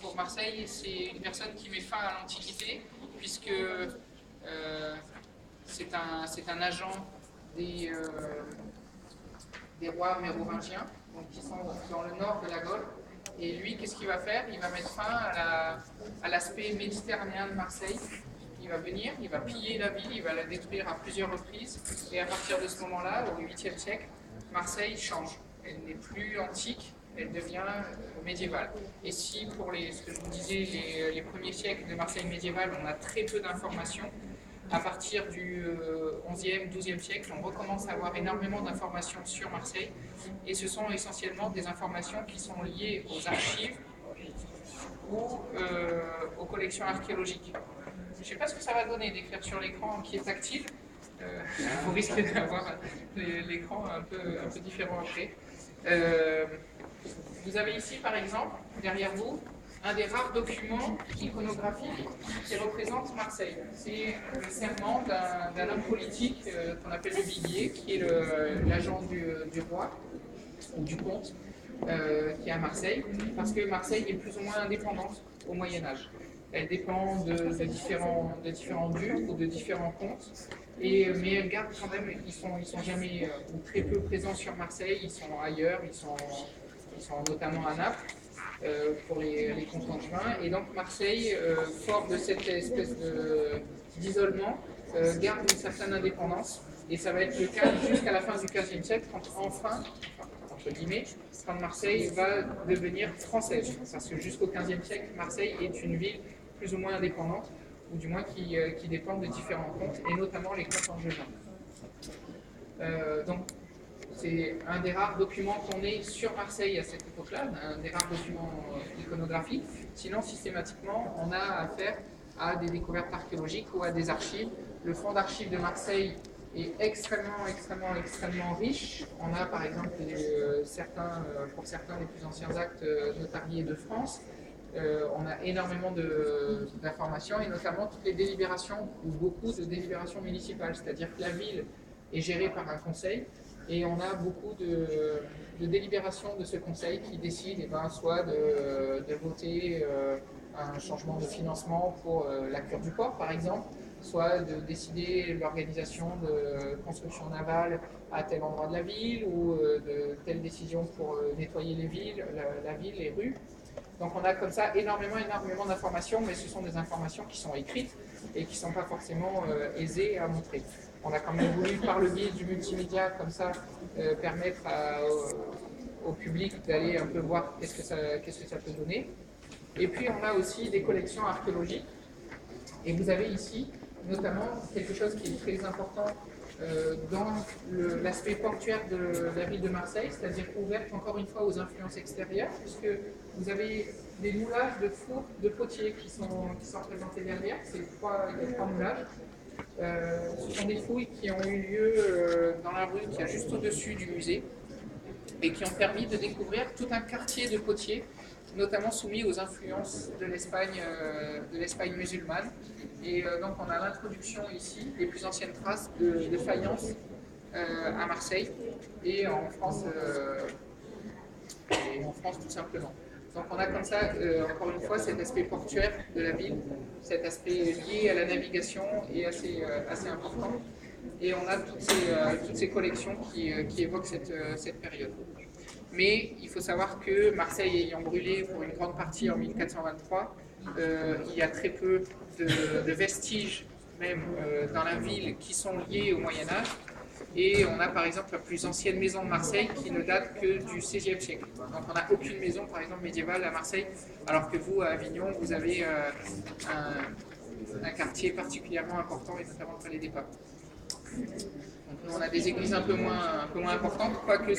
Pour Marseille, c'est une personne qui met fin à l'Antiquité, puisque c'est un agent des, euh, des rois mérovingiens, donc qui sont dans le nord de la Gaule. Et lui, qu'est-ce qu'il va faire? Il va mettre fin à l'aspect méditerranéen de Marseille. Il va venir, il va piller la ville, il va la détruire à plusieurs reprises. Et à partir de ce moment-là, au 8e siècle, Marseille change. Elle n'est plus antique, elle devient médiévale. Et si pour ce que je vous disais, les premiers siècles de Marseille médiévale, on a très peu d'informations, à partir du 11e, 12e siècle, on recommence à avoir énormément d'informations sur Marseille, et ce sont essentiellement des informations qui sont liées aux archives ou aux collections archéologiques. Je ne sais pas ce que ça va donner d'écrire sur l'écran qui est tactile. Vous risquez d'avoir l'écran un peu différent après. Vous avez ici, par exemple, derrière vous, un des rares documents iconographiques qui représente Marseille. C'est le serment d'un homme politique qu'on appelle le viguier, qui est l'agent du roi ou du comte qui est à Marseille, parce que Marseille est plus ou moins indépendante au Moyen-Âge. Elle dépend de différents ducs ou de différents comtes, mais elle garde quand même, ils sont jamais ou très peu présents sur Marseille, ils sont ailleurs, ils sont notamment à Naples pour les comtes angevins. Et donc Marseille, fort de cette espèce d'isolement, garde une certaine indépendance. Et ça va être le cas jusqu'à la fin du XVe siècle, quand enfin, entre guillemets, quand Marseille va devenir française. Parce que jusqu'au XVe siècle, Marseille est une ville plus ou moins indépendante, ou du moins qui dépend de différents comtes, et notamment les comtes angevins. Donc, c'est un des rares documents qu'on ait sur Marseille à cette époque-là, un des rares documents iconographiques. Sinon, systématiquement, on a affaire à des découvertes archéologiques ou à des archives. Le fonds d'archives de Marseille est extrêmement riche. On a par exemple pour certains des plus anciens actes notariés de France. On a énormément d'informations, et notamment toutes les délibérations, ou beaucoup de délibérations municipales, c'est-à-dire que la ville est gérée par un conseil, et on a beaucoup de délibérations de ce conseil qui décident soit de voter un changement de financement pour la cure du port, par exemple, soit de décider l'organisation de construction navale à tel endroit de la ville, ou de telle décision pour nettoyer les villes, la ville, les rues. Donc on a comme ça énormément d'informations, mais ce sont des informations qui sont écrites et qui ne sont pas forcément aisées à montrer. On a quand même voulu, par le biais du multimédia, comme ça, permettre au public d'aller un peu voir qu'est-ce que ça peut donner. Et puis on a aussi des collections archéologiques. Et vous avez ici, notamment, quelque chose qui est très important dans l'aspect portuaire de la ville de Marseille, c'est-à-dire ouverte encore une fois aux influences extérieures, puisque vous avez des moulages de fours de potiers qui sont présentés derrière. Il y a trois moulages. Ce sont des fouilles qui ont eu lieu dans la rue qui est juste au-dessus du musée, et qui ont permis de découvrir tout un quartier de potiers, notamment soumis aux influences de l'Espagne musulmane. Et donc on a l'introduction ici des plus anciennes traces de faïence à Marseille et en France tout simplement. Donc on a comme ça, encore une fois, cet aspect portuaire de la ville, cet aspect lié à la navigation est assez important. Et on a toutes ces collections qui évoquent cette période. Mais il faut savoir que Marseille ayant brûlé pour une grande partie en 1423, il y a très peu de vestiges, même dans la ville, qui sont liés au Moyen-Âge. Et on a par exemple la plus ancienne maison de Marseille qui ne date que du XVIe siècle. Donc on n'a aucune maison, par exemple, médiévale à Marseille, alors que vous, à Avignon, vous avez un quartier particulièrement important, et notamment le Palais des Papes. Donc on a des églises un peu moins importantes, quoique